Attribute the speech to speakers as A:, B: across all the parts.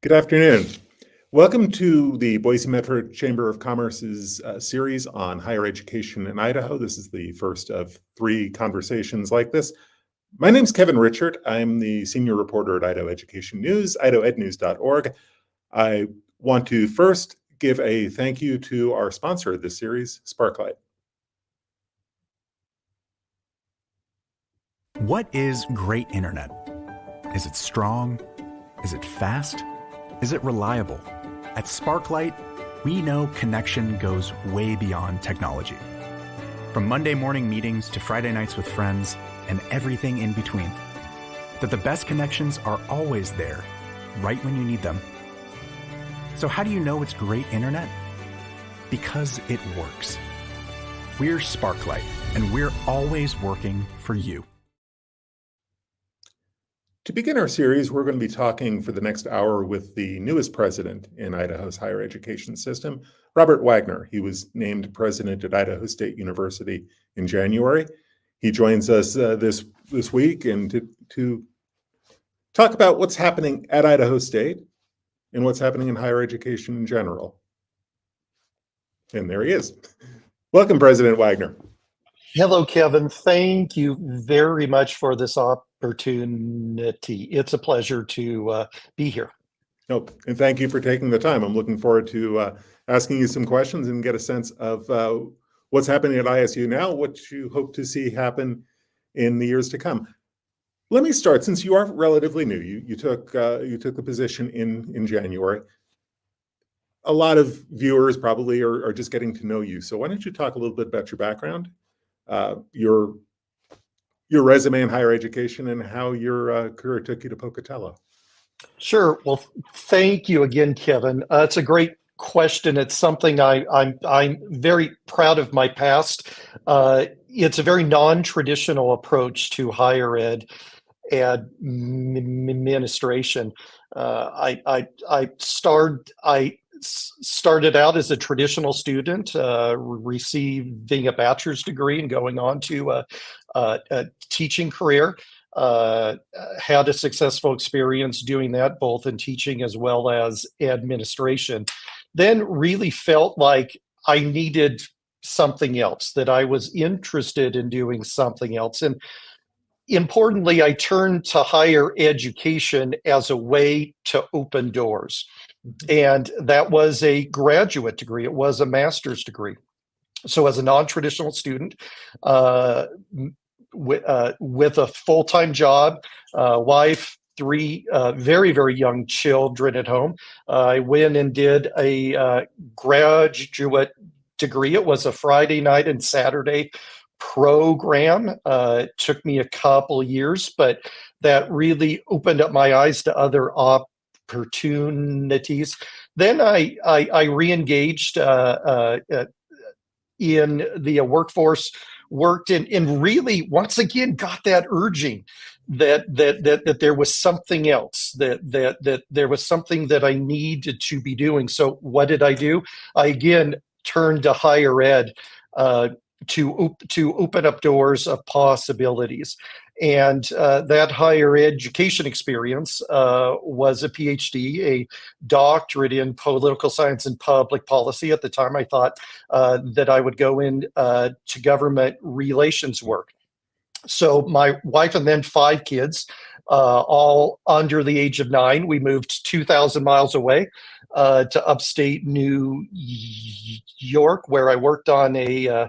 A: Good afternoon. Welcome to the Boise Metro Chamber of Commerce's series on higher education in Idaho. This is the first of three conversations like this. My name is Kevin Richert. I'm the senior reporter at Idaho Education News, idahoednews.org. I want to first give a thank you to our sponsor of this series, Sparklight.
B: What is great internet? Is it strong? Is it fast? Is it reliable? At Sparklight, we know connection goes way beyond technology. From Monday morning meetings to Friday nights with friends and everything in between. That the best connections are always there, right when you need them. So how do you know it's great internet? Because it works. We're Sparklight, and we're always working for you.
A: To begin our series, we're going to be talking for the next hour with the newest president in Idaho's higher education system, Robert Wagner. He was named president at Idaho State University in January. He joins us this week and to talk about what's happening at Idaho State and what's happening in higher education in general. And there he is. Welcome, President Wagner.
C: Hello, Kevin. Thank you very much for this opportunity. It's a pleasure to be here.
A: Oh, and thank you for taking the time. I'm looking forward to asking you some questions and get a sense of what's happening at ISU now, what you hope to see happen in the years to come. Let me start, since you are relatively new. You took the position in January. A lot of viewers probably are just getting to know you. So why don't you talk a little bit about your background, your resume in higher education, and how your career took you to Pocatello? Sure.
C: Well, thank you again, Kevin. It's a great question. It's something I'm very proud of my past. It's a very non-traditional approach to higher ed administration. I started out as a traditional student, receiving a bachelor's degree and going on to a teaching career. Had a successful experience doing that, both in teaching as well as administration. Then really felt like I needed something else, that I was interested in doing something else. And importantly, I turned to higher education as a way to open doors. And that was a graduate degree. It was a master's degree. So as a non-traditional student, with a full-time job, wife, three very, very young children at home, I went and did a graduate degree. It was a Friday night and Saturday program. It took me a couple years, but that really opened up my eyes to other opportunities. Then I re-engaged in the workforce, worked in, and really once again got that urging that there was something else, that there was something that I needed to be doing. So what did I do? I again turned to higher ed to open up doors of possibilities. And that higher education experience was a PhD, a doctorate in political science and public policy. At the time, I thought that I would go in to government relations work. So my wife and then 5 kids, all under the age of 9, we moved 2,000 miles away to upstate New York, where I worked on a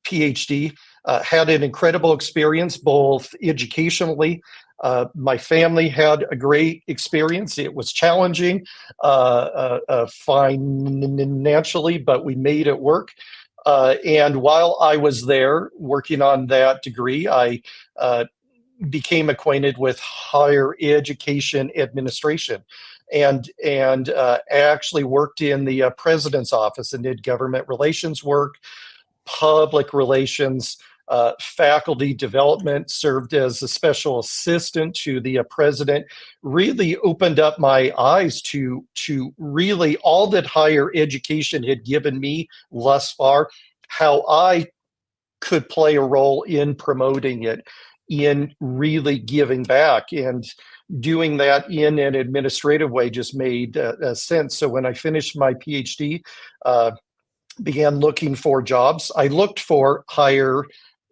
C: PhD. Had an incredible experience, both educationally. My family had a great experience. It was challenging financially, but we made it work. And while I was there working on that degree, I became acquainted with higher education administration, and actually worked in the president's office and did government relations work, public relations, faculty development, served as a special assistant to the president. Really opened up my eyes to really all that higher education had given me thus far, how I could play a role in promoting it, in really giving back. And doing that in an administrative way just made sense. So when I finished my PhD, began looking for jobs. I looked for higher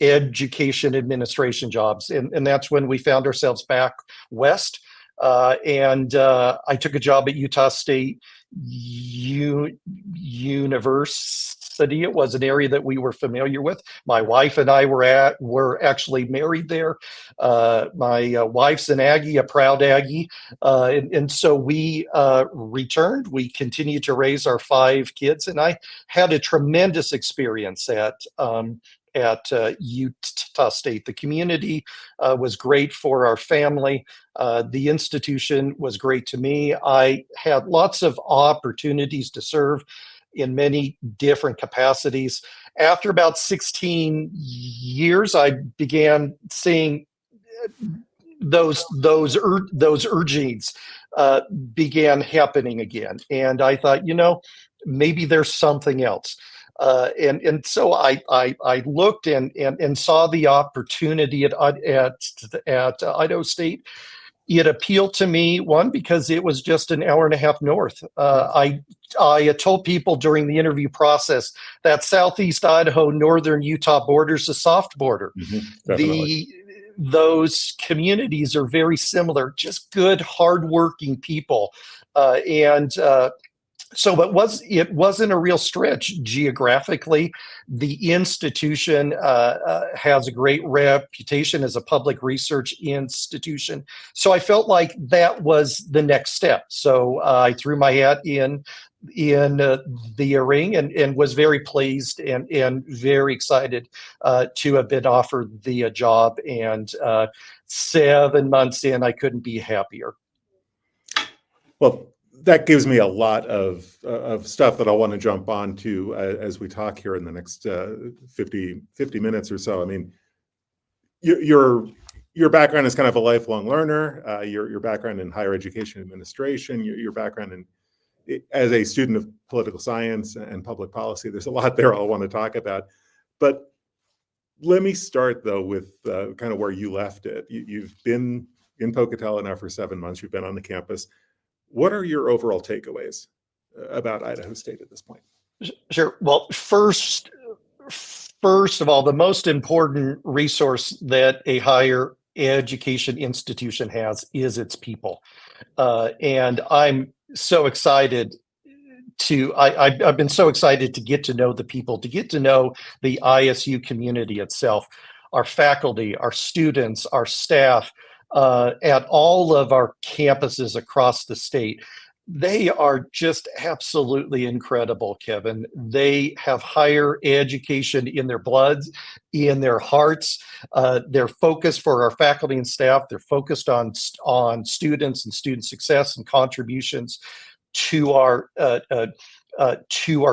C: education administration jobs, and that's when we found ourselves back west. And I took a job at Utah State University. It was an area that we were familiar with. My wife and I were actually married there. My wife's an Aggie, a proud Aggie, and so we returned. We continued to raise our 5 kids, and I had a tremendous experience at Utah State. The community was great for our family. The institution was great to me. I had lots of opportunities to serve in many different capacities. After about 16 years, I began seeing those urgings began happening again, and I thought, maybe there's something else. And so I looked and saw the opportunity at Idaho State. It appealed to me, one, because it was just an hour and a half north. I told people during the interview process that Southeast Idaho, Northern Utah border's a soft border. Those communities are very similar, just good, hardworking people. So it wasn't a real stretch geographically. The institution has a great reputation as a public research institution. So I felt like that was the next step. So I threw my hat in the ring and was very pleased and very excited to have been offered the job. And 7 months in, I couldn't be happier.
A: Well, that gives me a lot of stuff that I want to jump on to as we talk here in the next 50 minutes or so. I mean, your background is kind of a lifelong learner. Your background in higher education administration, your background as a student of political science and public policy. There's a lot there I want to talk about. But let me start, though, with kind of where you left it. You've been in Pocatello now for 7 months. You've been on the campus. What are your overall takeaways about Idaho State at this point?
C: Sure. Well, first of all, the most important resource that a higher education institution has is its people. And I'm so excited I've been so excited to get to know the people, to get to know the ISU community itself, our faculty, our students, our staff, at all of our campuses across the state. They are just absolutely incredible, Kevin. They have higher education in their blood, in their hearts. They're focused for our faculty and staff. They're focused on students and student success and contributions to our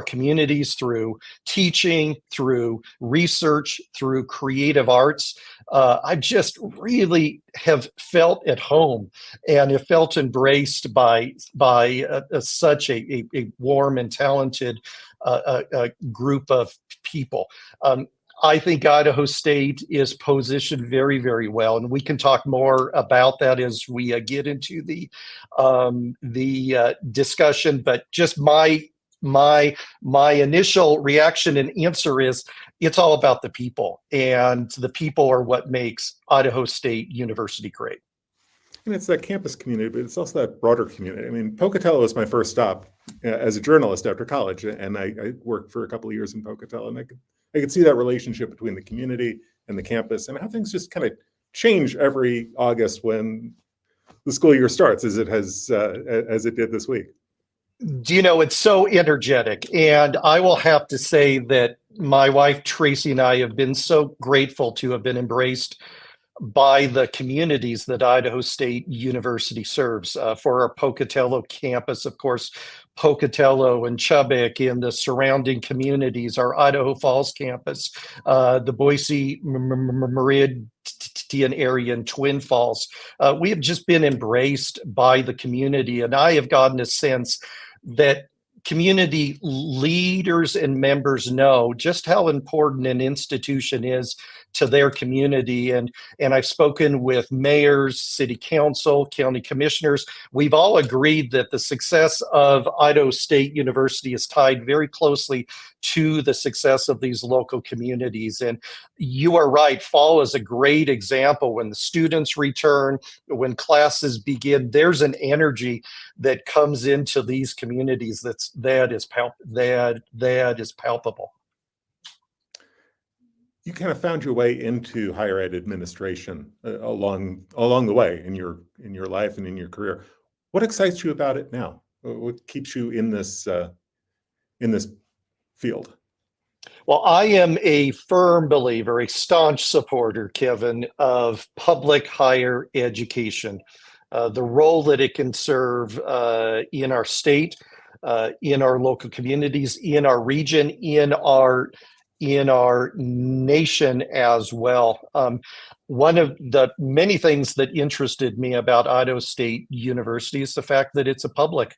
C: communities through teaching, through research, through creative arts. I just really have felt at home and have felt embraced by such a warm and talented group of people. I think Idaho State is positioned very, very well, and we can talk more about that as we get into the discussion. But just my initial reaction and answer is it's all about the people, and the people are what makes Idaho State University great.
A: And it's that campus community, but it's also that broader community. I mean, Pocatello was my first stop as a journalist after college, and I worked for a couple of years in Pocatello, and I could see that relationship between the community and the campus and how things just kind of change every August when the school year starts, as it did this week.
C: It's so energetic. And I will have to say that my wife, Tracy, and I have been so grateful to have been embraced by the communities that Idaho State University serves. For our Pocatello campus, of course, Pocatello and Chubbuck and the surrounding communities, our Idaho Falls campus, the Boise Meridian area and Twin Falls. We have just been embraced by the community, and I have gotten a sense that community leaders and members know just how important an institution is to their community. And I've spoken with mayors, city council, county commissioners. We've all agreed that the success of Idaho State University is tied very closely to the success of these local communities. And you are right, fall is a great example. When the students return, when classes begin, there's an energy that comes into these communities that is palpable.
A: You kind of found your way into higher ed administration along the way in your life and in your career. What excites you about it now? What keeps you in this field?
C: Well, I am a firm believer, a staunch supporter, Kevin, of public higher education, the role that it can serve in our state, in our local communities, in our region, in our nation as well. One of the many things that interested me about Idaho State University is the fact that it's a public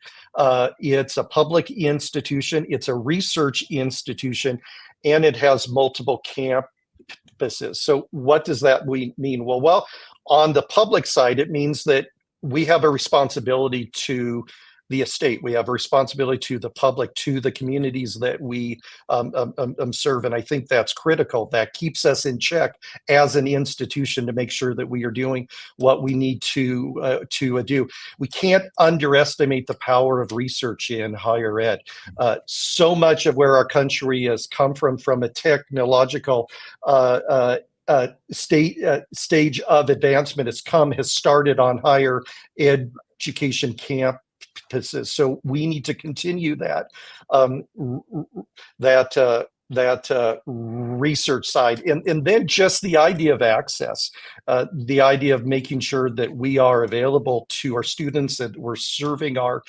C: institution, it's a research institution, and it has multiple campuses. So what does that mean? Well, on the public side, it means that we have a responsibility to the estate. We have a responsibility to the public, to the communities that we serve. And I think that's critical. That keeps us in check as an institution to make sure that we are doing what we need to do. We can't underestimate the power of research in higher ed. So much of where our country has come from a technological stage of advancement has started on higher education campuses. So we need to continue that research side, and then just the idea of access, the idea of making sure that we are available to our students, that we're serving our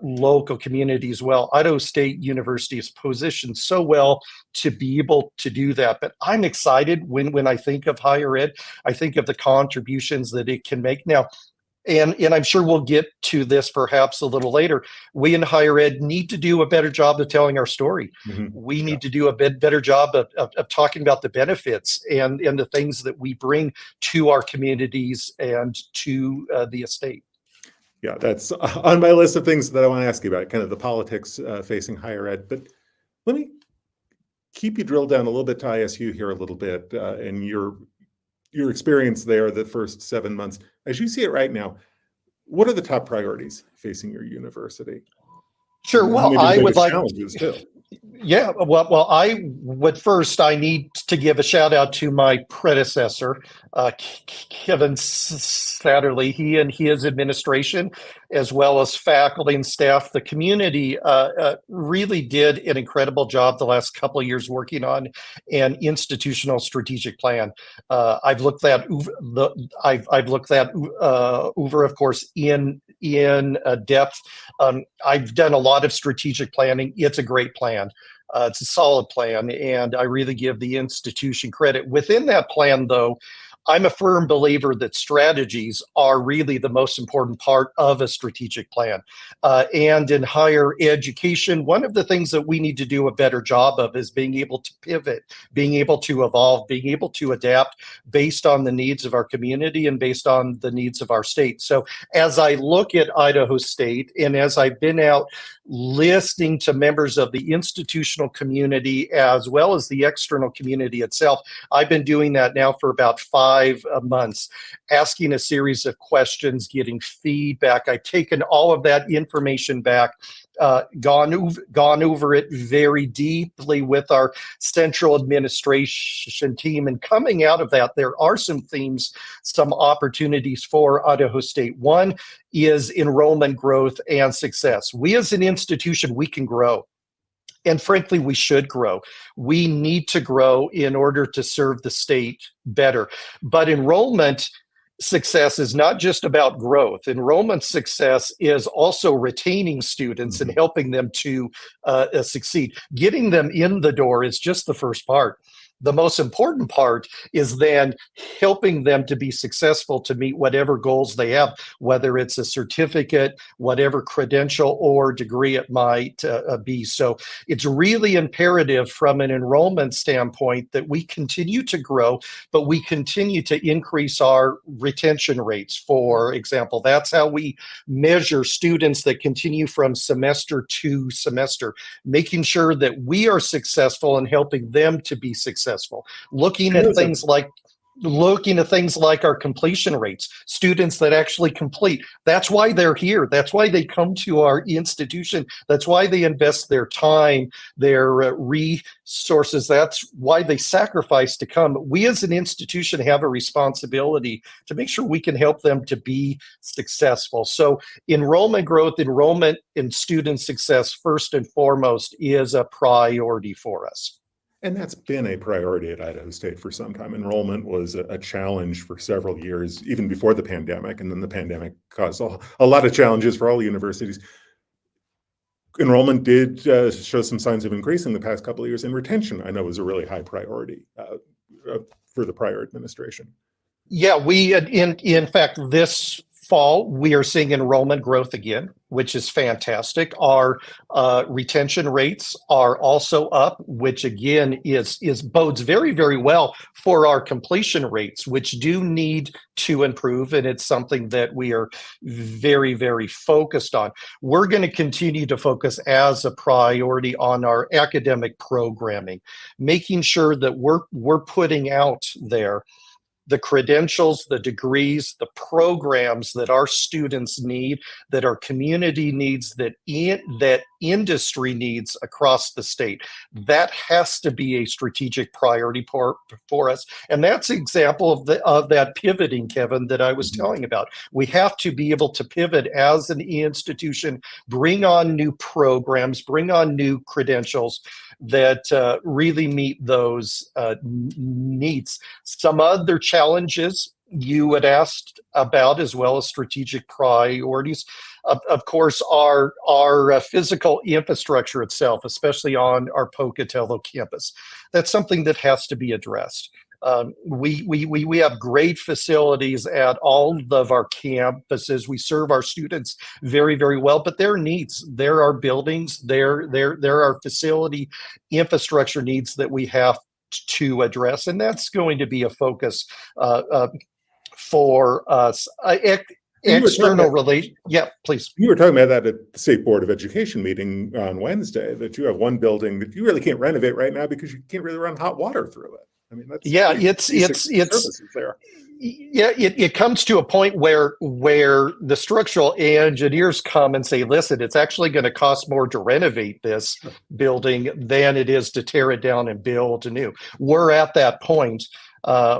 C: local communities well. Idaho State University is positioned so well to be able to do that. But I'm excited when I think of higher ed. I think of the contributions that it can make now. And I'm sure we'll get to this perhaps a little later. We in higher ed need to do a better job of telling our story. Mm-hmm. We need to do a better job of talking about the benefits and the things that we bring to our communities and to the estate.
A: Yeah, that's on my list of things that I want to ask you about, kind of the politics facing higher ed. But let me keep you drilled down a little bit to ISU here a little bit and your experience there the first 7 months. As you see it right now, what are the top priorities facing your university?
C: Sure. Well, I would like
A: challenges too.
C: Yeah. Well, I need to give a shout out to my predecessor, Kevin Satterley. He and his administration, as well as faculty and staff, the community really did an incredible job the last couple of years working on an institutional strategic plan. I've looked that over, of course, in depth. I've done a lot of strategic planning. It's a great plan. It's a solid plan, and I really give the institution credit. Within that plan, though, I'm a firm believer that strategies are really the most important part of a strategic plan. And in higher education, one of the things that we need to do a better job of is being able to pivot, being able to evolve, being able to adapt based on the needs of our community and based on the needs of our state. So as I look at Idaho State, and as I've been out listening to members of the institutional community as well as the external community itself, I've been doing that now for about 5 months, asking a series of questions, getting feedback. I've taken all of that information back, gone over it very deeply with our central administration team. And coming out of that, there are some themes, some opportunities for Idaho State. One is enrollment growth and success. We as an institution, we can grow. And frankly, we should grow. We need to grow in order to serve the state better. But enrollment success is not just about growth. Enrollment success is also retaining students and helping them to succeed. Getting them in the door is just the first part. The most important part is then helping them to be successful to meet whatever goals they have, whether it's a certificate, whatever credential or degree it might be. So it's really imperative from an enrollment standpoint that we continue to grow, but we continue to increase our retention rates. For example, that's how we measure students that continue from semester to semester, making sure that we are successful and helping them to be successful. Looking at things like our completion rates, students that actually complete. That's why they're here. That's why they come to our institution. That's why they invest their time, their resources. That's why they sacrifice to come. We as an institution have a responsibility to make sure we can help them to be successful. So enrollment growth, enrollment and student success, first and foremost, is a priority for us.
A: And that's been a priority at Idaho State for some time. Enrollment was a challenge for several years, even before the pandemic, and then the pandemic caused a lot of challenges for all universities. Enrollment did show some signs of increase in the past couple of years, and retention, I know, was a really high priority for the prior administration.
C: Yeah, we, in fact, this fall, we are seeing enrollment growth again, which is fantastic. Our retention rates are also up, which again is bodes very, very well for our completion rates, which do need to improve. And it's something that we are very, very focused on. We're going to continue to focus as a priority on our academic programming, making sure that we're putting out there the credentials, the degrees, the programs that our students need, that our community needs, that industry needs across the state. That has to be a strategic priority for us. And that's an example of that pivoting, Kevin, that I was telling about. We have to be able to pivot as an institution, bring on new programs, bring on new credentials that really meet those needs. Some other challenges you had asked about, as well as strategic priorities, of course, our physical infrastructure itself, especially on our Pocatello campus. That's something that has to be addressed. We have great facilities at all of our campuses. We serve our students very, very well, but there are needs. There are buildings, there are facility infrastructure needs that we have to address, and that's going to be a focus for us. External relation. Yeah, please.
A: You were talking about that at the State Board of Education meeting on Wednesday, that you have one building that you really can't renovate right now because you can't really run hot water through it. I mean, that's it comes to a point where the structural engineers come and say, listen, it's actually going to cost more to renovate this building than it is to tear it down and build anew. We're at that point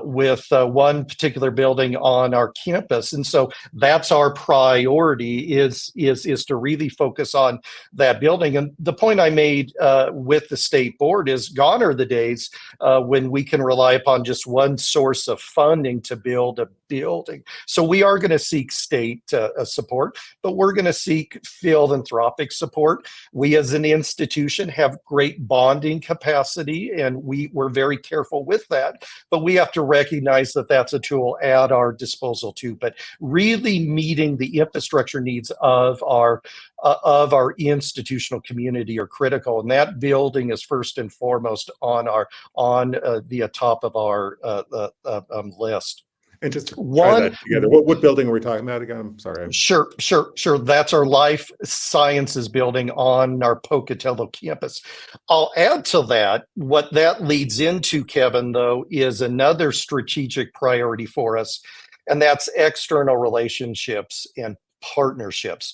A: with one particular building on our campus, and so that's our priority is to really focus on that building. And the point I made with the state board is, gone are the days when we can rely upon just one source of funding to build a building. So we are going to seek state support, but we're going to seek philanthropic support. We as an institution have great bonding capacity, and we're very careful with that, but we have to recognize that that's a tool at our disposal too. But really meeting the infrastructure needs of our institutional community are critical, and that building is first and foremost on the top of our list. And just to tie that together, what building are we talking about again? I'm sorry.
C: Sure. That's our life sciences building on our Pocatello campus. I'll add to that, what that leads into, Kevin, though, is another strategic priority for us, and that's external relationships and partnerships.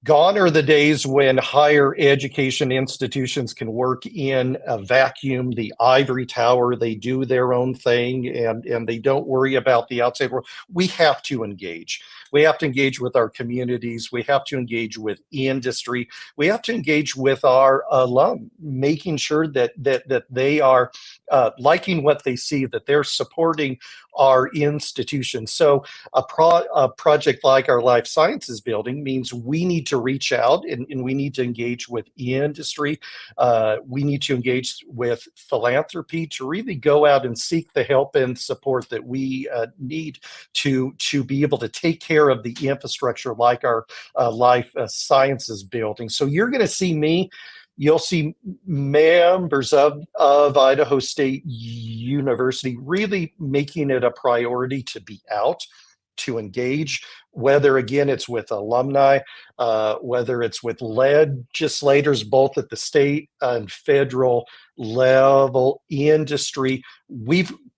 C: Gone are the days when higher education institutions can work in a vacuum, the ivory tower. They do their own thing and they don't worry about the outside world. We have to engage. We have to engage with our communities. We have to engage with industry. We have to engage with our alum, making sure that they are liking what they see, that they're supporting our institution. So a project like our life sciences building means we need to reach out and we need to engage with industry. We need to engage with philanthropy to really go out and seek the help and support that we need to be able to take care of the infrastructure like our life sciences building. So you're going to see me. You'll see members of Idaho State University really making it a priority to be out, to engage, whether again it's with alumni, whether it's with legislators, both at the state and federal level, industry.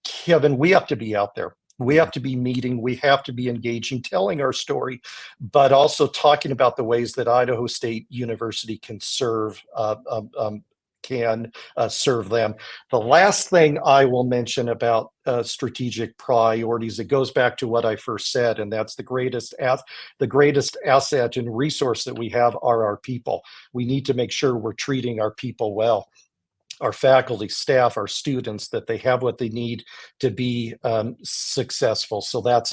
C: Kevin, we have to be out there. We have to be meeting, we have to be engaging, telling our story, but also talking about the ways that Idaho State University can serve them. The last thing I will mention about strategic priorities, it goes back to what I first said, and that's the greatest asset and resource that we have are our people. We need to make sure we're treating our people well. Our faculty, staff, our students, that they have what they need to be successful. So that's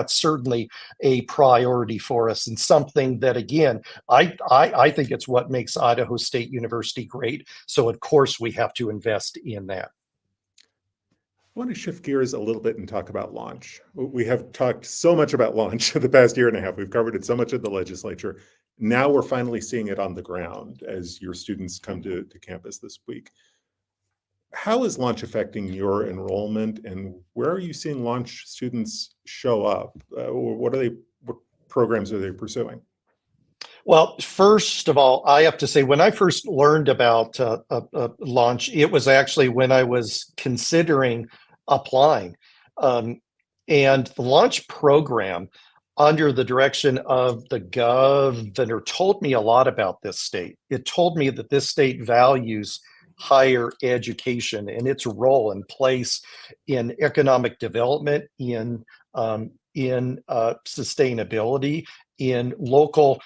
C: certainly a priority for us, and something that, again, I think it's what makes Idaho State University great. So of course we have to invest in that.
A: I want to shift gears a little bit and talk about launch. We have talked so much about launch the past year and a half. We've covered it so much at the legislature. Now we're finally seeing it on the ground as your students come to campus this week. How is launch affecting your enrollment, and where are you seeing launch students show up? What programs are they pursuing?
C: Well, first of all, I have to say, when I first learned about launch, it was actually when I was considering applying. And the launch program, under the direction of the governor, told me a lot about this state. It told me that this state values higher education and its role and place in economic development, in sustainability, in local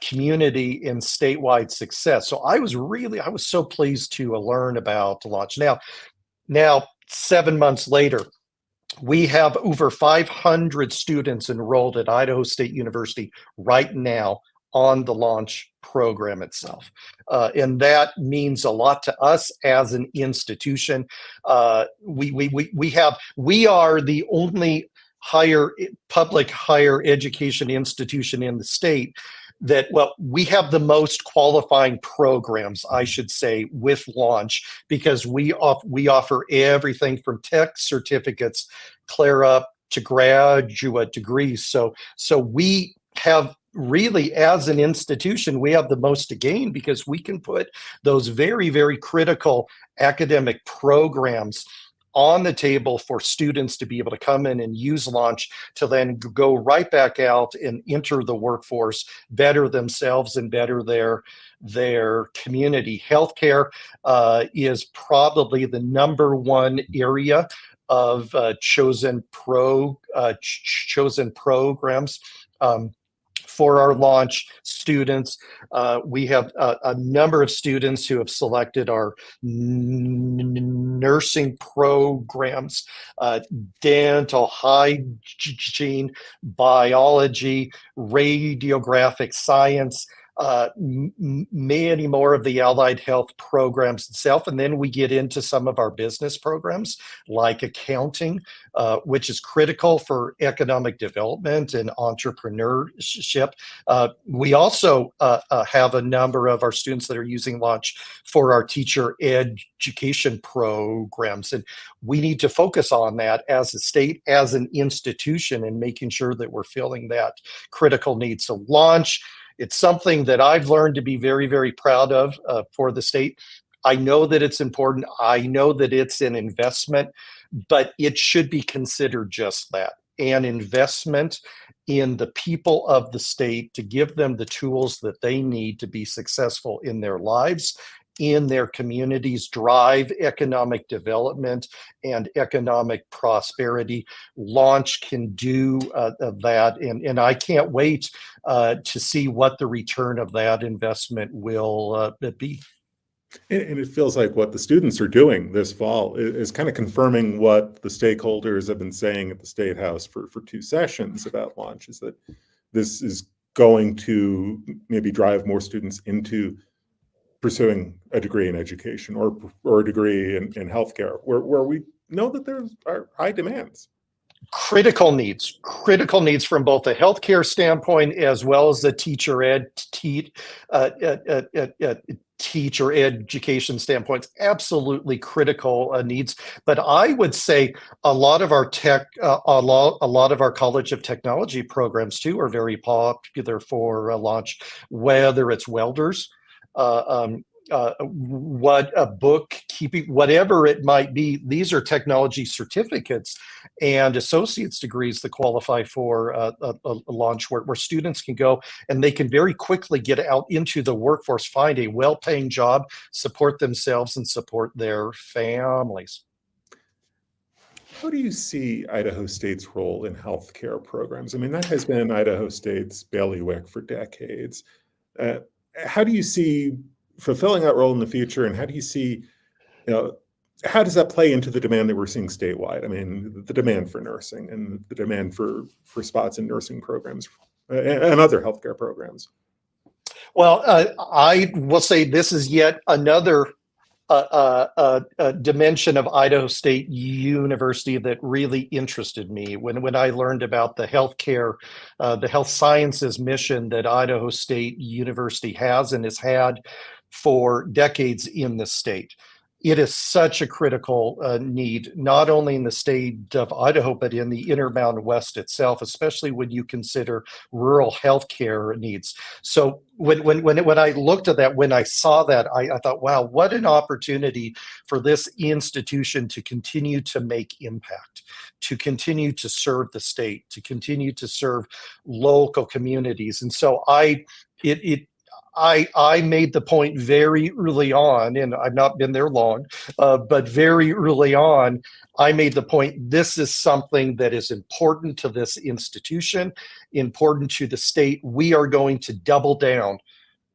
C: community and statewide success. So I was so pleased to learn about launch. Now 7 months later, we have over 500 students enrolled at Idaho State University right now on the launch program itself. And that means a lot to us as an institution. We are the only public higher education institution in the state that, well, we have the most qualifying programs, I should say, with launch, because we offer everything from tech certificates clear up to graduate degrees. So we have really, as an institution, we have the most to gain because we can put those very, very critical academic programs on the table for students to be able to come in and use launch to then go right back out and enter the workforce, better themselves and better their community. Healthcare is probably the number one area of chosen programs. For our launch students, we have a number of students who have selected our nursing programs, dental hygiene, biology, radiographic science, many more of the allied health programs itself. And then we get into some of our business programs like accounting, which is critical for economic development and entrepreneurship. We also have a number of our students that are using launch for our teacher education programs. And we need to focus on that as a state, as an institution, and making sure that we're filling that critical need. So launch, it's something that I've learned to be very, very proud of for the state. I know that it's important. I know that it's an investment, but it should be considered just that, an investment in the people of the state to give them the tools that they need to be successful in their lives, in their communities, drive economic development and economic prosperity. Launch can do that, and I can't wait to see what the return of that investment will be.
A: And it feels like what the students are doing this fall is kind of confirming what the stakeholders have been saying at the State House for 2 sessions about launch, is that this is going to maybe drive more students into pursuing a degree in education or a degree in healthcare, where we know that there are high demands?
C: Critical needs from both a healthcare standpoint as well as the teacher education standpoints. Absolutely critical needs. But I would say a lot of our College of Technology programs too are very popular for launch, whether it's welders, what a bookkeeping, whatever it might be. These are technology certificates and associate's degrees that qualify for a launch where students can go and they can very quickly get out into the workforce, find a well-paying job, support themselves and support their families.
A: How do you see Idaho State's role in healthcare programs? I mean, that has been Idaho State's bailiwick for decades. How do you see fulfilling that role in the future, and how do you see, how does that play into the demand that we're seeing statewide? I mean, the demand for nursing and the demand for spots in nursing programs and other healthcare programs.
C: Well, I will say this is yet another dimension of Idaho State University that really interested me when I learned about the health sciences mission that Idaho State University has and has had for decades in the state. It is such a critical need, not only in the state of Idaho, but in the Intermountain West itself, especially when you consider rural healthcare needs. So when I looked at that, when I saw that, I thought, wow, what an opportunity for this institution to continue to make impact, to continue to serve the state, to continue to serve local communities. And so I made the point very early on, and I've not been there long, but very early on, I made the point, this is something that is important to this institution, important to the state. We are going to double down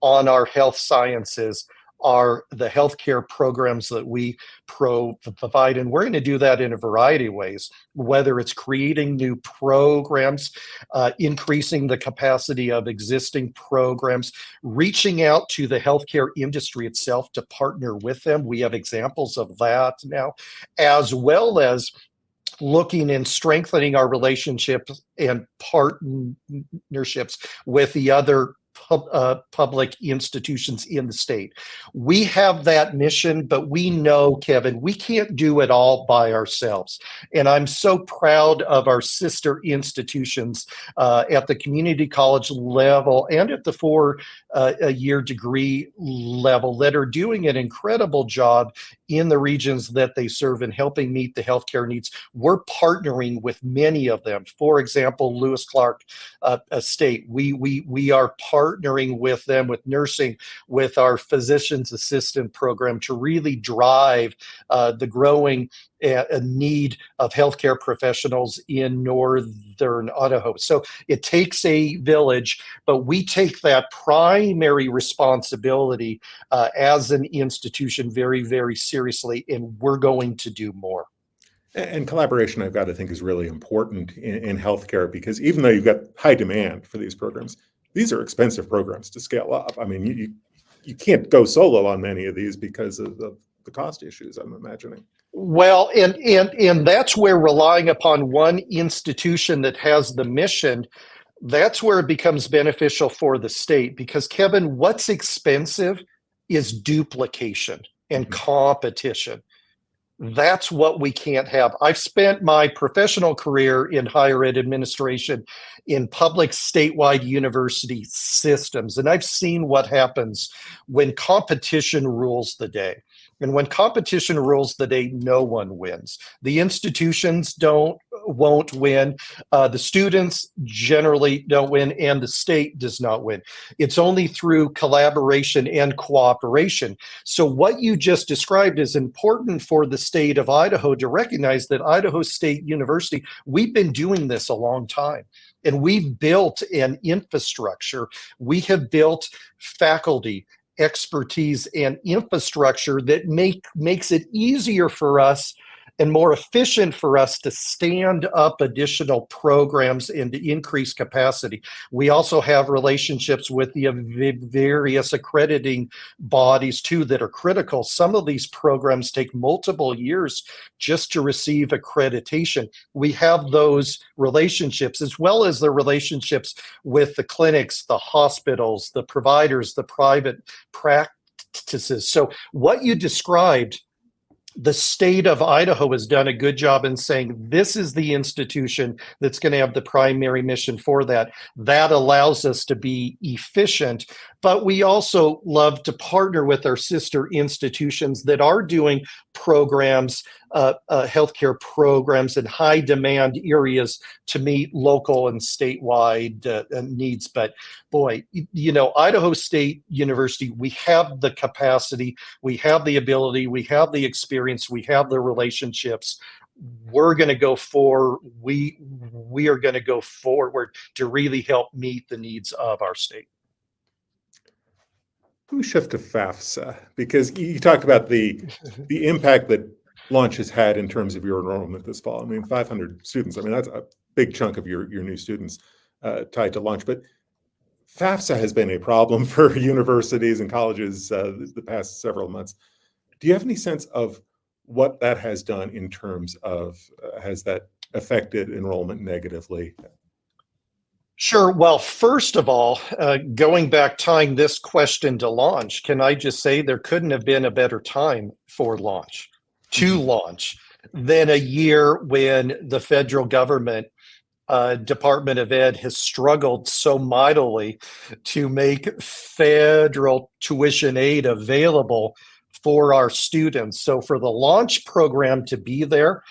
C: on our health sciences, the healthcare programs that we provide. And we're going to do that in a variety of ways, whether it's creating new programs, increasing the capacity of existing programs, reaching out to the healthcare industry itself to partner with them. We have examples of that now, as well as looking and strengthening our relationships and partnerships with the other public institutions in the state. We have that mission, but we know, Kevin, we can't do it all by ourselves. And I'm so proud of our sister institutions at the community college level and at the four-year degree level that are doing an incredible job in the regions that they serve and helping meet the healthcare needs. We're partnering with many of them. For example, Lewis Clark State, we are partnering with them with nursing, with our physician's assistant program to really drive the growing need of healthcare professionals in northern Idaho. So it takes a village, but we take that primary responsibility as an institution very, very seriously, and we're going to do more.
A: And collaboration, I've got to think, is really important in healthcare, because even though you've got high demand for these programs, these are expensive programs to scale up. I mean, you can't go solo on many of these because of the cost issues, I'm imagining.
C: Well, and that's where relying upon one institution that has the mission, that's where it becomes beneficial for the state. Because, Kevin, what's expensive is duplication and competition. That's what we can't have. I've spent my professional career in higher ed administration in public statewide university systems, and I've seen what happens when competition rules the day. And when competition rules the day, no one wins. The institutions won't win. The students generally don't win, and the state does not win. It's only through collaboration and cooperation. So what you just described is important for the state of Idaho to recognize that Idaho State University, we've been doing this a long time. And we've built an infrastructure. We have built faculty, expertise, and infrastructure that makes it easier for us and more efficient for us to stand up additional programs and to increase capacity. We also have relationships with the various accrediting bodies too that are critical. Some of these programs take multiple years just to receive accreditation. We have those relationships, as well as the relationships with the clinics, the hospitals, the providers, the private practices. So what you described, the state of Idaho has done a good job in saying this is the institution that's going to have the primary mission for that. That allows us to be efficient, but we also love to partner with our sister institutions that are doing programs, healthcare programs in high demand areas to meet local and statewide needs. But boy, Idaho State University, we have the capacity, we have the ability, we have the experience, we have the relationships. We're going to go forward. We are going to go forward to really help meet the needs of our state.
A: Let me shift to FAFSA, because you talked about the impact that launch has had in terms of your enrollment this fall. I mean, 500 students. I mean, that's a big chunk of your new students tied to launch. But FAFSA has been a problem for universities and colleges the past several months. Do you have any sense of what that has done in terms of, has that affected enrollment negatively?
C: Sure. Well, first of all, going back, tying this question to launch, can I just say there couldn't have been a better time for launch, to launch, than a year when the federal government, Department of Ed, has struggled so mightily to make federal tuition aid available for our students. So for the launch program to be there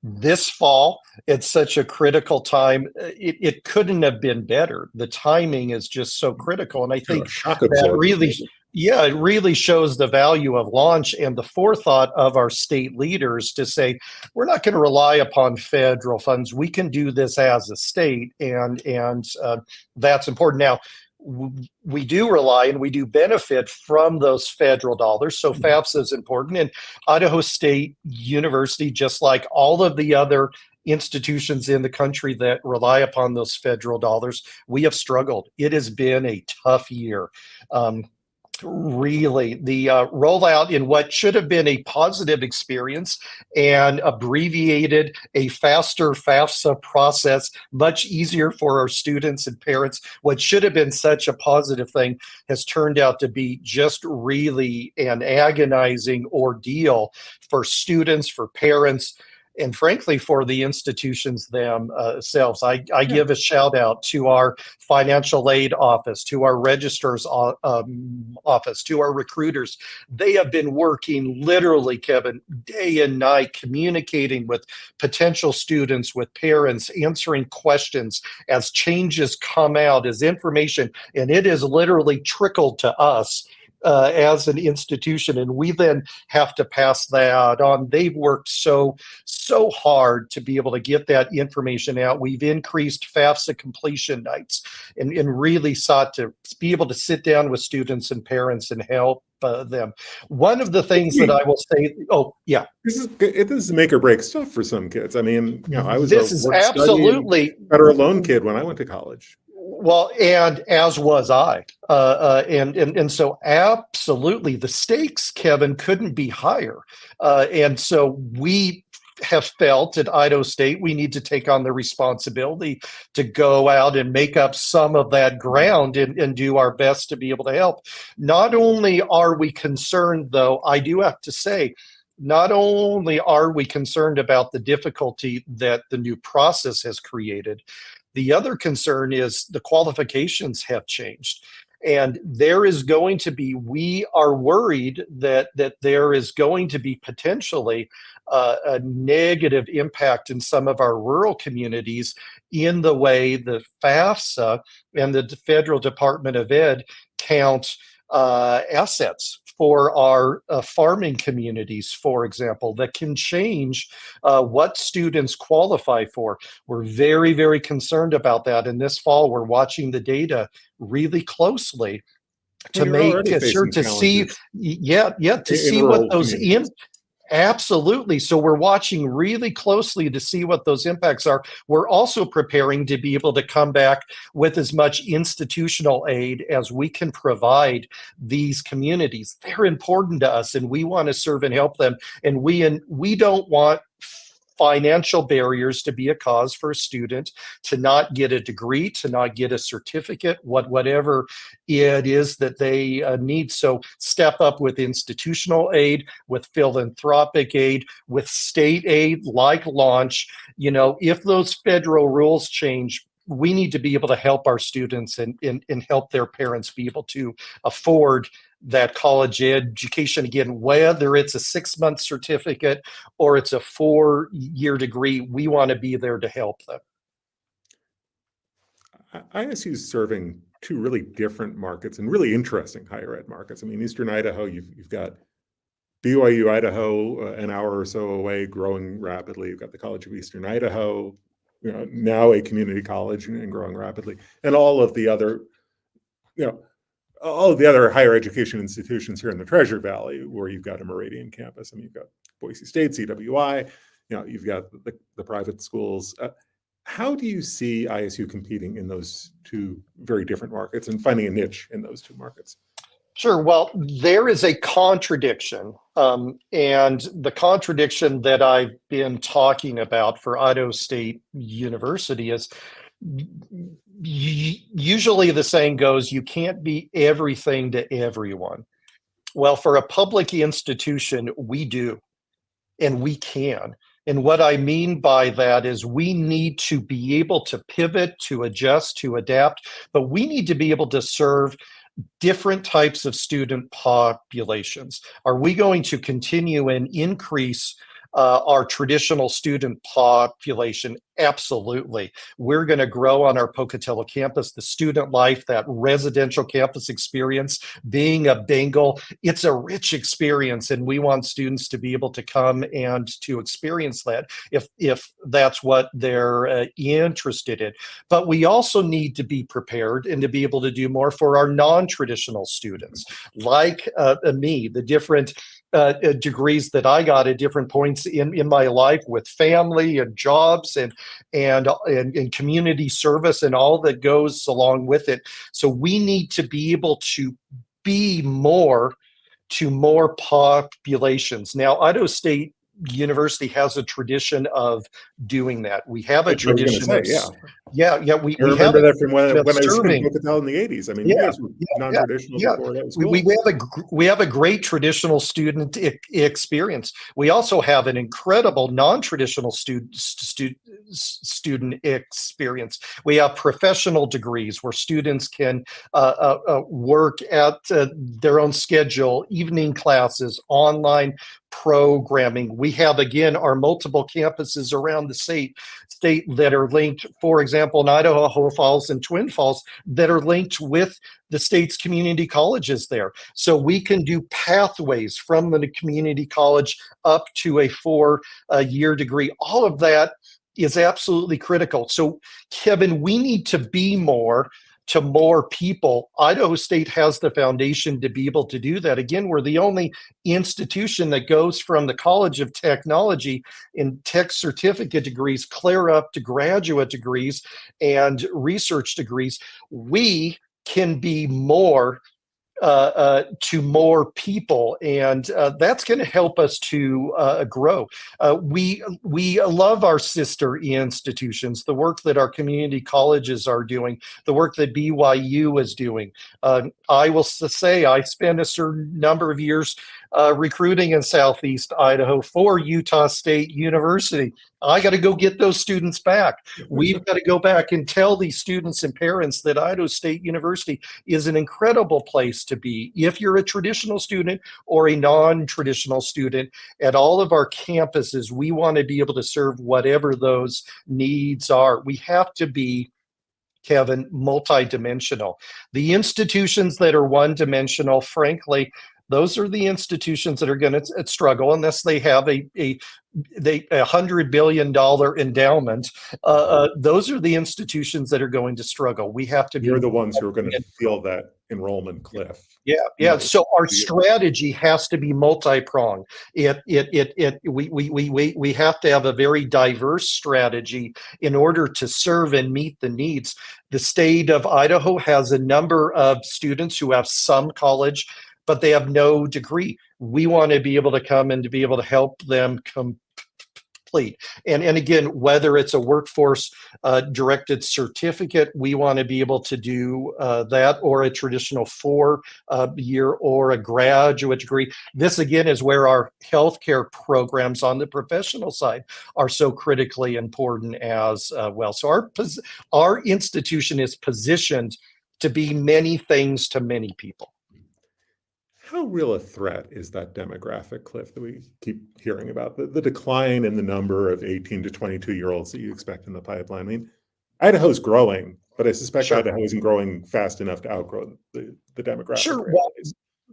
C: this fall, it's such a critical time. It couldn't have been better. The timing is just so critical. And I think that really, it really shows the value of launch and the forethought of our state leaders to say, we're not going to rely upon federal funds. We can do this as a state. And that's important. Now, we do rely and we do benefit from those federal dollars. So FAFSA is important. And Idaho State University, just like all of the other institutions in the country that rely upon those federal dollars, we have struggled. It has been a tough year. Really, the rollout in what should have been a positive experience and abbreviated a faster FAFSA process, much easier for our students and parents. What should have been such a positive thing has turned out to be just really an agonizing ordeal for students, for parents, and frankly, for the institutions themselves. I give a shout out to our financial aid office, to our registrar's office, to our recruiters. They have been working literally, Kevin, day and night, communicating with potential students, with parents, answering questions as changes come out, as information, and it is literally trickled to us as an institution, and we then have to pass that on. They've worked so hard to be able to get that information out. We've increased FAFSA completion nights and really sought to be able to sit down with students and parents and help them. One of the things that I will say,
A: this is make or break stuff for some kids. I mean, I was
C: absolutely
A: better alone kid when I went to college.
C: Well, and as was I, and so absolutely the stakes, Kevin, couldn't be higher, and so we have felt at Idaho State we need to take on the responsibility to go out and make up some of that ground and do our best to be able to help. Not only are we concerned, though, I do have to say, not only are we concerned about the difficulty that the new process has created, the other concern is the qualifications have changed. And there is going to be, we are worried that there is going to be potentially a negative impact in some of our rural communities in the way the FAFSA and the Federal Department of Ed count assets for our farming communities, for example, that can change what students qualify for. We're very, very concerned about that. And this fall, we're watching the data really closely to make sure to see, to see what those Absolutely. So we're watching really closely to see what those impacts are. We're also preparing to be able to come back with as much institutional aid as we can provide these communities. They're important to us, and we want to serve and help them. And we don't want financial barriers to be a cause for a student to not get a degree, to not get a certificate, whatever it is that they need. So step up with institutional aid, with philanthropic aid, with state aid like launch. You know, if those federal rules change, we need to be able to help our students and help their parents be able to afford that college education, again, whether it's a 6-month certificate or it's a 4-year degree. We want to be there to help them.
A: ISU is serving two really different markets and really interesting higher ed markets. I mean, Eastern Idaho, you've got BYU Idaho, an hour or so away, growing rapidly. You've got the College of Eastern Idaho, you know, now a community college and growing rapidly, and all of the other, you know, all of the other higher education institutions here in the Treasure Valley, where you've got a Meridian campus. I mean, you've got Boise State, CWI, you know, you've got the private schools. How do you see ISU competing in those two very different markets and finding a niche in those two markets?
C: Sure. Well, there is a contradiction. And the contradiction that I've been talking about for Idaho State University is usually the saying goes, you can't be everything to everyone. Well, for a public institution, we do, and we can. And what I mean by that is we need to be able to pivot, to adjust, to adapt, but we need to be able to serve different types of student populations. Are we going to continue and increase our traditional student population? Absolutely. We're going to grow on our Pocatello campus. The student life, that residential campus experience, being a Bengal, it's a rich experience, and we want students to be able to come and to experience that if that's what they're interested in. But we also need to be prepared and to be able to do more for our non-traditional students, like me, the different degrees that I got at different points in my life, with family and jobs and community service and all that goes along with it. So we need to be able to be more to more populations. Now, Idaho State University has a tradition of doing that. We have a tradition of, we
A: remember that from when I was in Pocatello in the 80s. I mean, you guys were non-traditional before that was cool.
C: We have a great traditional student experience. We also have an incredible non-traditional student experience. We have professional degrees where students can work at their own schedule, evening classes, online programming. We have, again, our multiple campuses around the state that are linked, for example, in Idaho Falls and Twin Falls, that are linked with the state's community colleges there. So we can do pathways from the community college up to a 4-year degree. All of that is absolutely critical. So, Kevin, we need to be more to more people. Idaho State has the foundation to be able to do that. Again, we're the only institution that goes from the College of Technology in tech certificate degrees clear up to graduate degrees and research degrees. We can be more to more people, and that's going to help us to grow. We love our sister institutions, the work that our community colleges are doing, the work that BYU is doing. I will say I spent a certain number of years recruiting in Southeast Idaho for Utah State University. I got to go get those students back. We've got to go back and tell these students and parents that Idaho State University is an incredible place to be. If you're a traditional student or a non-traditional student, at all of our campuses, we want to be able to serve whatever those needs are. We have to be, Kevin, multidimensional. The institutions that are one-dimensional, frankly, those are the institutions that are going to struggle unless they have a $100 billion endowment. Those are the institutions that are going to struggle. We have to be.
A: You're the ones who are going to feel that enrollment cliff.
C: Yeah. So our strategy has to be multi-pronged. We have to have a very diverse strategy in order to serve and meet the needs. The state of Idaho has a number of students who have some college, but they have no degree. We want to be able to come and to be able to help them complete. And again, whether it's a workforce directed certificate, we want to be able to do that, or a traditional 4-year or a graduate degree. This again is where our healthcare programs on the professional side are so critically important as well. So our institution is positioned to be many things to many people.
A: How real a threat is that demographic cliff that we keep hearing about, the decline in the number of 18 to 22-year-olds that you expect in the pipeline? I mean, Idaho's growing, but I suspect Idaho isn't growing fast enough to outgrow the demographic.
C: Sure.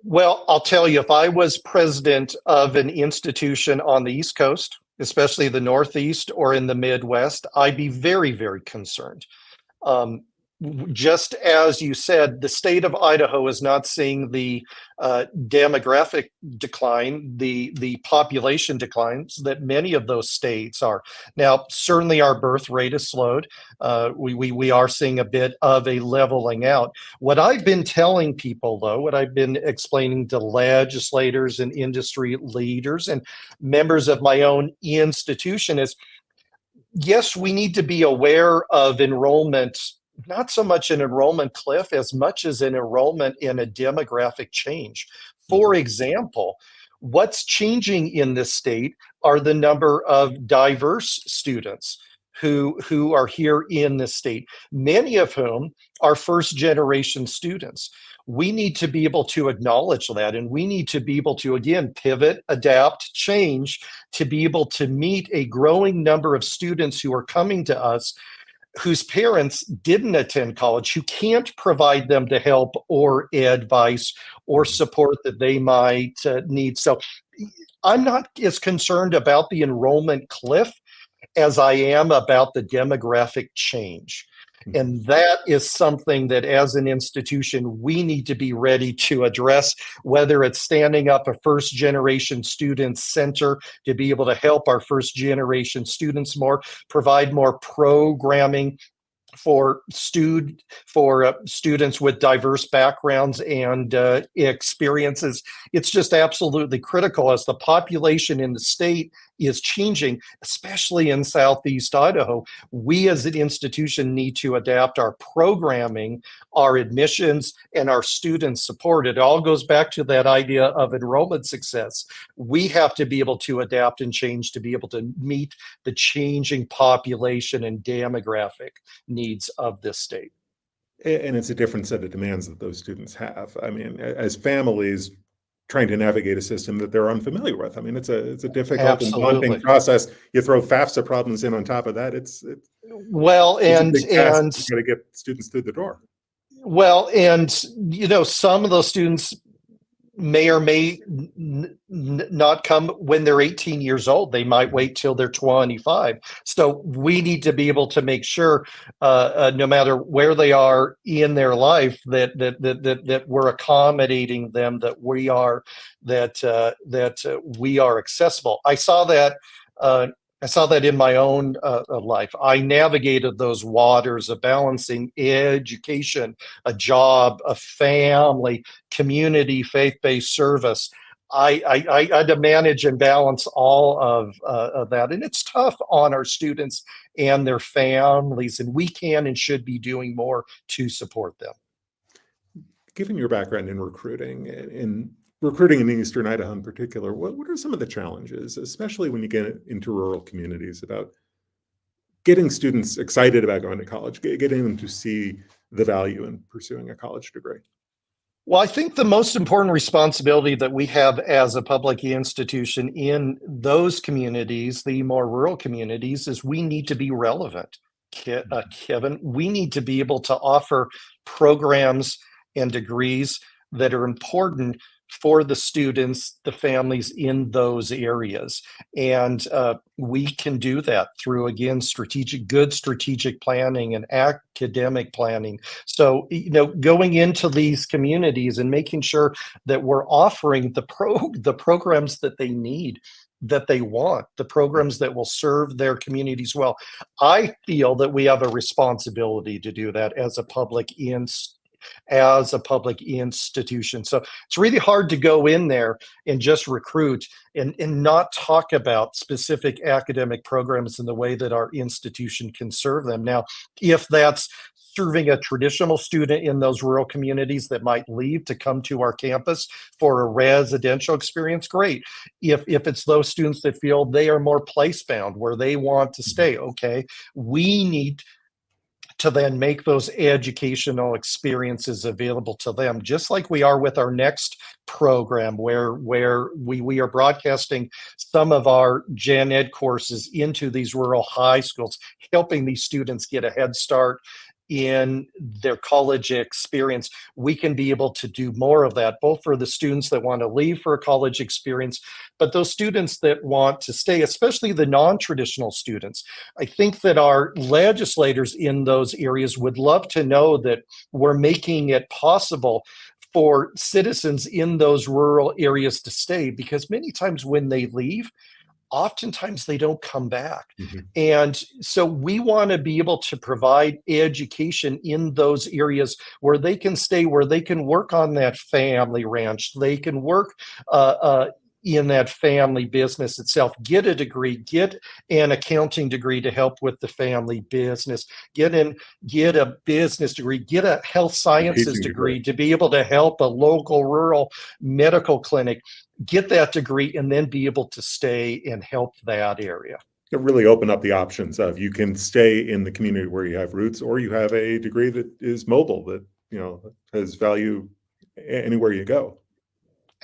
C: Well, I'll tell you, if I was president of an institution on the East Coast, especially the Northeast or in the Midwest, I'd be very, very concerned. Just as you said, the state of Idaho is not seeing the demographic decline, the population declines that many of those states are. Now, certainly our birth rate has slowed. We are seeing a bit of a leveling out. What I've been telling people, though, what I've been explaining to legislators and industry leaders and members of my own institution is, yes, we need to be aware of enrollment, not so much an enrollment cliff as much as an enrollment in a demographic change. For example, what's changing in this state are the number of diverse students who are here in the state, many of whom are first-generation students. We need to be able to acknowledge that, and we need to be able to, again, pivot, adapt, change to be able to meet a growing number of students who are coming to us whose parents didn't attend college, who can't provide them the help or advice or support that they might need. So I'm not as concerned about the enrollment cliff as I am about the demographic change. And that is something that as an institution, we need to be ready to address, whether it's standing up a first generation student center to be able to help our first generation students more, provide more programming for students with diverse backgrounds and experiences. It's just absolutely critical as the population in the state is changing, especially in Southeast Idaho. We as an institution need to adapt our programming, our admissions, and our student support. It all goes back to that idea of enrollment success. We have to be able to adapt and change to be able to meet the changing population and demographic needs of this state.
A: And it's a different set of demands that those students have. I mean, as families trying to navigate a system that they're unfamiliar with. I mean, it's a difficult and daunting process. You throw FAFSA problems in on top of that. It's a big task. You got to get students through the door.
C: Well, and some of those students may or may not come when they're 18 years old. They might wait till they're 25. So we need to be able to make sure, no matter where they are in their life, that we're accommodating them, that we are accessible. I saw that in my own life. I navigated those waters of balancing education, a job, a family, community, faith-based service. I had to manage and balance all of that. And it's tough on our students and their families, and we can and should be doing more to support them.
A: Given your background in recruiting in Eastern Idaho in particular, what are some of the challenges, especially when you get into rural communities, about getting students excited about going to college, getting them to see the value in pursuing a college degree?
C: Well, I think the most important responsibility that we have as a public institution in those communities, the more rural communities, is we need to be relevant. Kevin, we need to be able to offer programs and degrees that are important for the students, the families in those areas. And we can do that through, again, good strategic planning and academic planning. So, going into these communities and making sure that we're offering the programs that they need, that they want, the programs that will serve their communities well. I feel that we have a responsibility to do that as a public institution. So it's really hard to go in there and just recruit and not talk about specific academic programs and the way that our institution can serve them. Now, if that's serving a traditional student in those rural communities that might leave to come to our campus for a residential experience, great. If it's those students that feel they are more place-bound, where they want to stay, okay, we need to then make those educational experiences available to them, just like we are with our next program, where we are broadcasting some of our gen ed courses into these rural high schools, helping these students get a head start in their college experience. We can be able to do more of that, both for the students that want to leave for a college experience, but those students that want to stay, especially the non-traditional students. I think that our legislators in those areas would love to know that we're making it possible for citizens in those rural areas to stay, because many times when they leave, oftentimes they don't come back.
A: Mm-hmm.
C: And so we want to be able to provide education in those areas where they can stay, where they can work on that family ranch, they can work in that family business itself, get a degree, get an accounting degree to help with the family business, get a business degree, get a health sciences degree to be able to help a local rural medical clinic, get that degree, and then be able to stay and help that area.
A: It really open up the options of, you can stay in the community where you have roots, or you have a degree that is mobile, that has value anywhere you go.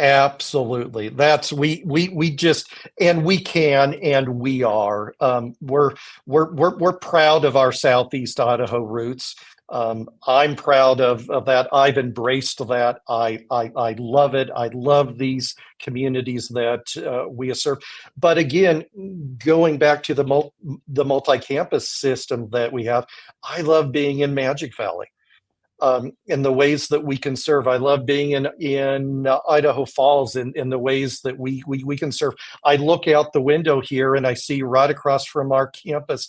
C: Absolutely. That's we just, and we can, and we are. We're proud of our Southeast Idaho roots. I'm proud of that. I've embraced that. I love it. I love these communities that we serve. But again, going back to the multi-campus system that we have, I love being in Magic Valley. In the ways that we can serve. I love being in Idaho Falls in the ways that we can serve. I look out the window here and I see right across from our campus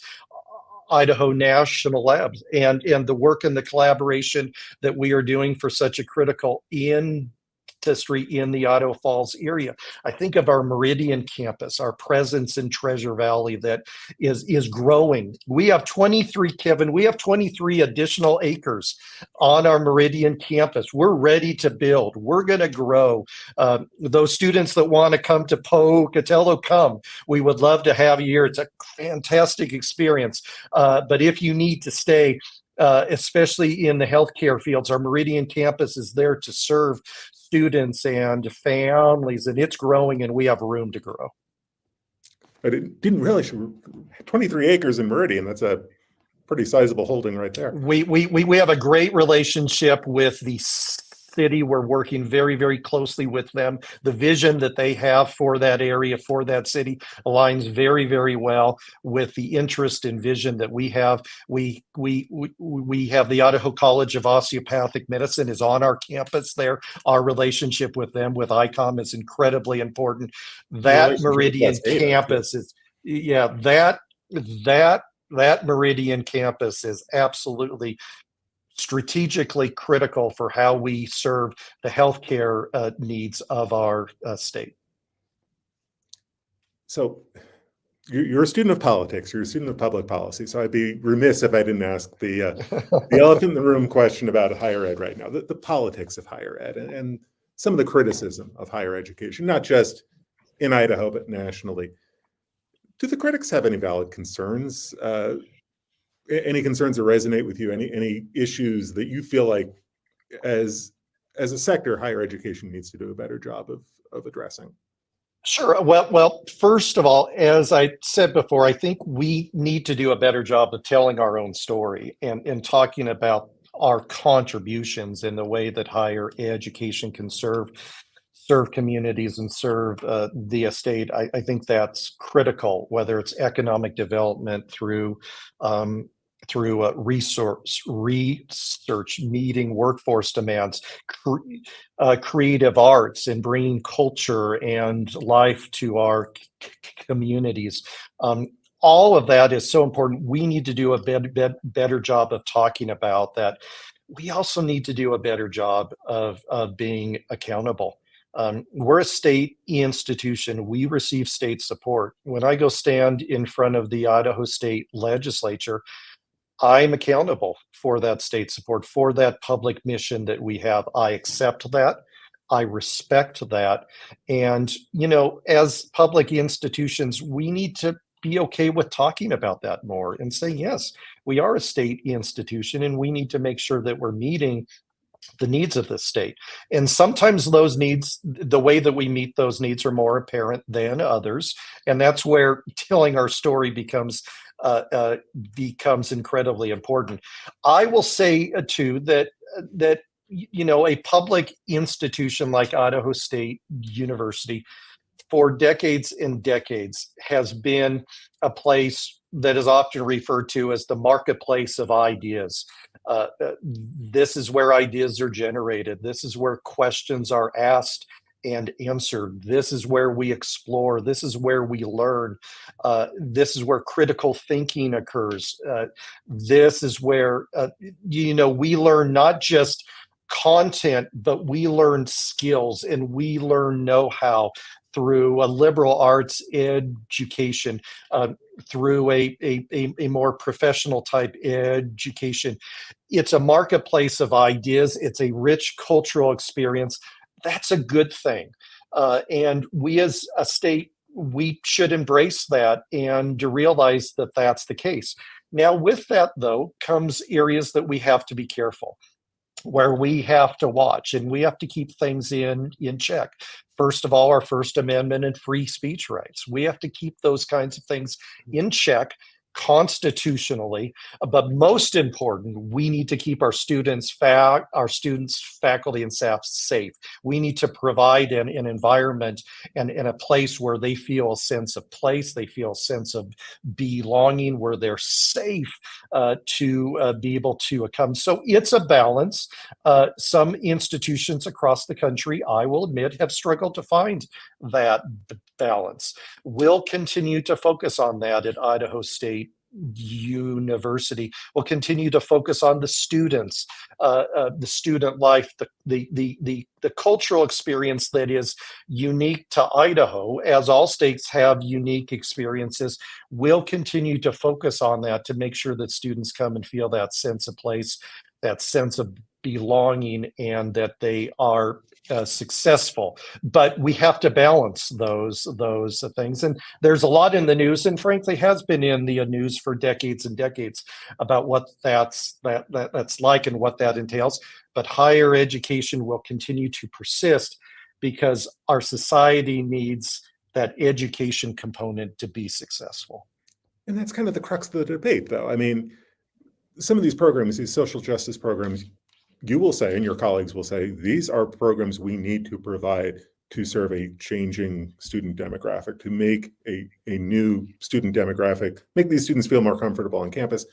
C: Idaho National Labs and the work and the collaboration that we are doing for such a critical industry in the Idaho Falls area. I think of our Meridian campus, our presence in Treasure Valley that is growing. We have 23 additional acres on our Meridian campus. We're ready to build. We're going to grow. Those students that want to come to Pocatello, come. We would love to have you here. It's a fantastic experience. But if you need to stay, especially in the healthcare fields, our Meridian campus is there to serve students and families, and it's growing, and we have room to grow.
A: I didn't realize 23 acres in Meridian. That's a pretty sizable holding right there.
C: We have a great relationship with the city. We're working very, very closely with them. The vision that they have for that area, for that city, aligns very, very well with the interest and vision that we have. We have the Idaho College of Osteopathic Medicine is on our campus there. Our relationship with them, with ICOM, is incredibly important. That Meridian campus is, that Meridian campus is absolutely strategically critical for how we serve the healthcare needs of our state.
A: So you're a student of politics, you're a student of public policy. So I'd be remiss if I didn't ask the elephant in the room question about higher ed right now, the politics of higher ed and some of the criticism of higher education, not just in Idaho, but nationally. Do the critics have any valid concerns? Any concerns that resonate with you? Any issues that you feel like, as a sector, higher education needs to do a better job of addressing?
C: Sure. Well, first of all, as I said before, I think we need to do a better job of telling our own story and talking about our contributions in the way that higher education can serve serve communities and serve the estate. I think that's critical, whether it's economic development through research, meeting workforce demands, creative arts, and bringing culture and life to our communities. All of that is so important. We need to do a better job of talking about that. We also need to do a better job of being accountable. We're a state institution. We receive state support. When I go stand in front of the Idaho State Legislature, I'm accountable for that state support, for that public mission that we have. I accept that. I respect that. And, as public institutions, we need to be okay with talking about that more and saying, yes, we are a state institution and we need to make sure that we're meeting the needs of the state. And sometimes those needs, the way that we meet those needs are more apparent than others. And that's where telling our story becomes incredibly important. I will say too that a public institution like Idaho State University for decades and decades has been a place that is often referred to as the marketplace of ideas. This is where ideas are generated. This is where questions are asked and answered. This is where we explore. This is where we learn. This is where critical thinking occurs. This is where, we learn not just content, but we learn skills and we learn know-how through a liberal arts education, through a more professional type education. It's a marketplace of ideas. It's a rich cultural experience. That's a good thing. And we as a state, we should embrace that and to realize that that's the case. Now, with that, though, comes areas that we have to be careful, where we have to watch and we have to keep things in check. First of all, our First Amendment and free speech rights. We have to keep those kinds of things in check constitutionally, but most important, we need to keep our students, faculty, and staff safe. We need to provide an environment and a place where they feel a sense of place, they feel a sense of belonging, where they're safe to be able to come. So it's a balance. Some institutions across the country, I will admit, have struggled to find that balance. We'll continue to focus on that at Idaho State University. We'll continue to focus on the students, the student life, the cultural experience that is unique to Idaho, as all states have unique experiences. We'll continue to focus on that to make sure that students come and feel that sense of place, that sense of belonging, and that they are successful. But we have to balance those things. And there's a lot in the news, and frankly has been in the news for decades and decades, about what that's like and what that entails. But higher education will continue to persist because our society needs that education component to be successful.
A: And that's kind of the crux of the debate, though. I mean, some of these programs, these social justice programs, you will say, and your colleagues will say, these are programs we need to provide to serve a changing student demographic, to make a new student demographic, make these students feel more comfortable on campus.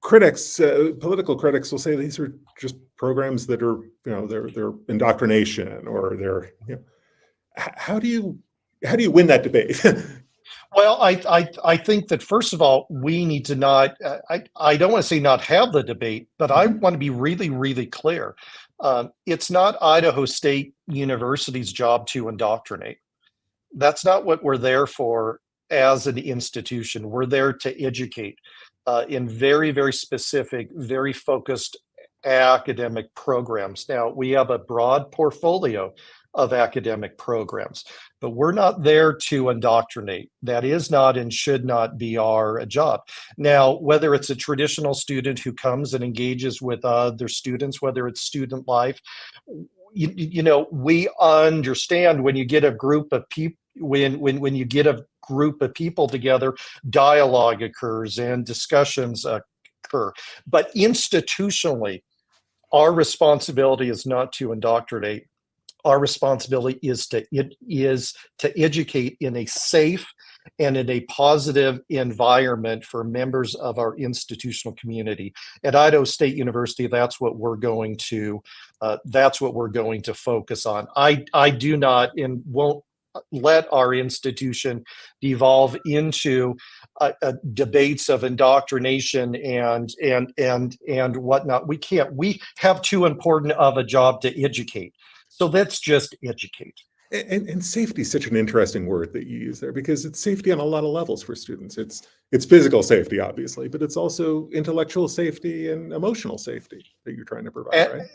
A: Critics, political critics will say these are just programs that are, they're indoctrination, or they're, how do you win that debate?
C: Well, I think that, first of all, we need to not, I don't want to say not have the debate, but I want to be really, really clear. It's not Idaho State University's job to indoctrinate. That's not what we're there for as an institution. We're there to educate in very, very specific, very focused academic programs. Now, we have a broad portfolio of academic programs, but we're not there to indoctrinate. That is not and should not be our job. Now, whether it's a traditional student who comes and engages with other students, whether it's student life, we understand when you get a group of people, when you get a group of people together, dialogue occurs and discussions occur. But institutionally, our responsibility is not to indoctrinate. our responsibility is to educate in a safe and in a positive environment for members of our institutional community. At Idaho State University, that's what we're going to focus on. I do not and won't let our institution devolve into debates of indoctrination and whatnot. We can't. We have too important of a job to educate. So let's just educate.
A: And safety is such an interesting word that you use there, because it's safety on a lot of levels for students. It's physical safety, obviously, but it's also intellectual safety and emotional safety that you're trying to provide, right?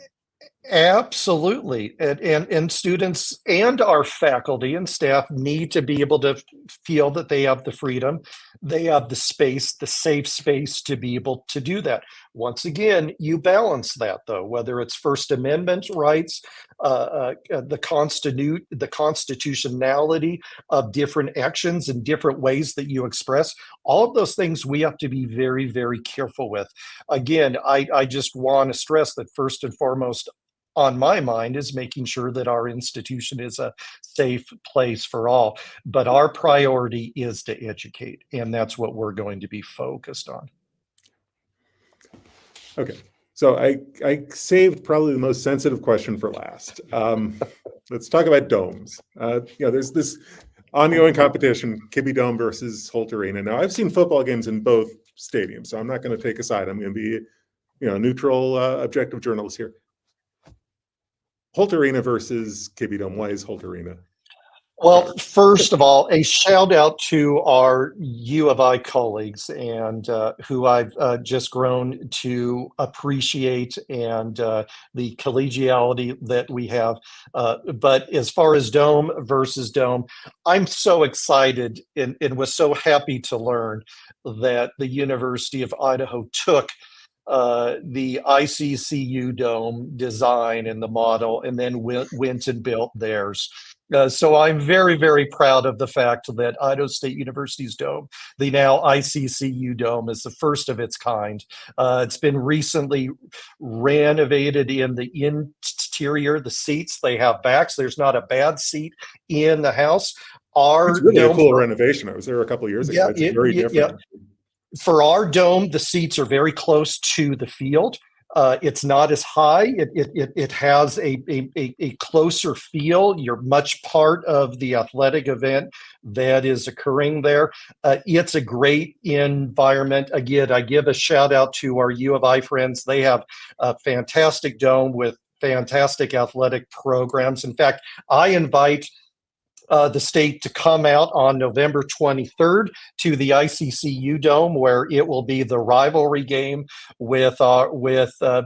C: Absolutely. And students and our faculty and staff need to be able to feel that they have the freedom, they have the space, the safe space to be able to do that. Once again, you balance that, though, whether it's First Amendment rights, the constitutionality of different actions and different ways that you express. All of those things we have to be very, very careful with. Again, I just want to stress that first and foremost on my mind is making sure that our institution is a safe place for all. But our priority is to educate, and that's what we're going to be focused on.
A: Okay, so I saved probably the most sensitive question for last. Let's talk about domes. There's this ongoing competition, Kibbe Dome versus Holt Arena. Now, I've seen football games in both stadiums, so I'm not going to take a side. I'm going to be, neutral, objective journalist here. Holt Arena versus Kibbe Dome. Why is Holt Arena?
C: Well, first of all, a shout out to our U of I colleagues and who I've just grown to appreciate, and the collegiality that we have. But as far as dome versus dome, I'm so excited and was so happy to learn that the University of Idaho took the ICCU dome design and the model and then went and built theirs. So I'm very, very proud of the fact that Idaho State University's dome, the now ICCU dome, is the first of its kind. It's been recently renovated in the interior, the seats they have backs. There's not a bad seat in the house.
A: It's really a cool renovation. I was there a couple of years ago. It's very different.
C: Yeah. For our dome, the seats are very close to the field. It's not as high. It has a closer feel. You're much part of the athletic event that is occurring there. It's a great environment. Again, I give a shout out to our U of I friends. They have a fantastic dome with fantastic athletic programs. In fact, I invite the state to come out on November 23rd to the ICCU Dome, where it will be the rivalry game with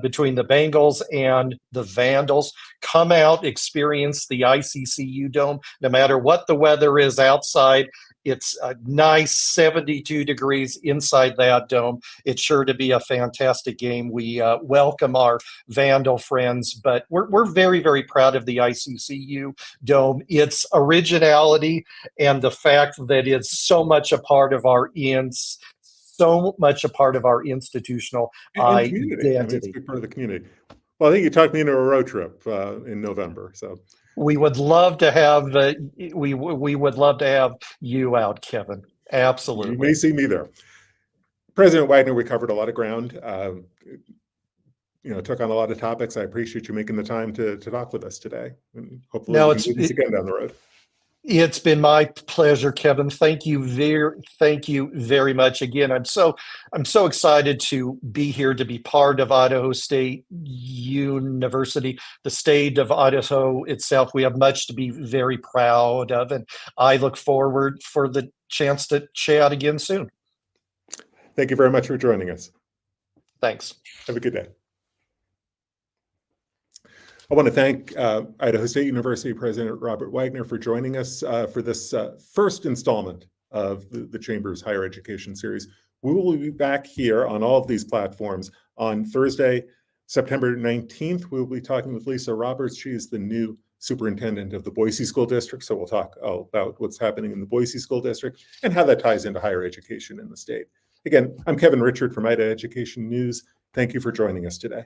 C: between the Bengals and the Vandals. Come out, experience the ICCU Dome. No matter what the weather is outside, it's a nice 72 degrees inside that dome. It's sure to be a fantastic game. We welcome our Vandal friends, but we're very, very proud of the ICCU Dome. Its originality and the fact that it's so much a part of our institutional identity.
A: I mean, it's a big part of the community. Well, I think you talked me into a road trip in November, so.
C: We would love to have we would love to have you out, Kevin. Absolutely.
A: You may see me there. President Wagner, we covered a lot of ground. Took on a lot of topics. I appreciate you making the time to talk with us today. And hopefully we can do this again down the road.
C: It's been my pleasure, Kevin. Thank you very much. Again, I'm so excited to be here, to be part of Idaho State University, the state of Idaho itself. We have much to be very proud of, and I look forward for the chance to chat again soon.
A: Thank you very much for joining us.
C: Thanks.
A: Have a good day. I want to thank Idaho State University President Robert Wagner for joining us for this first installment of the Chamber's Higher Education Series. We will be back here on all of these platforms on Thursday, September 19th. We will be talking with Lisa Roberts. She is the new superintendent of the Boise School District. So we'll talk about what's happening in the Boise School District and how that ties into higher education in the state. Again, I'm Kevin Richert from Idaho Education News. Thank you for joining us today.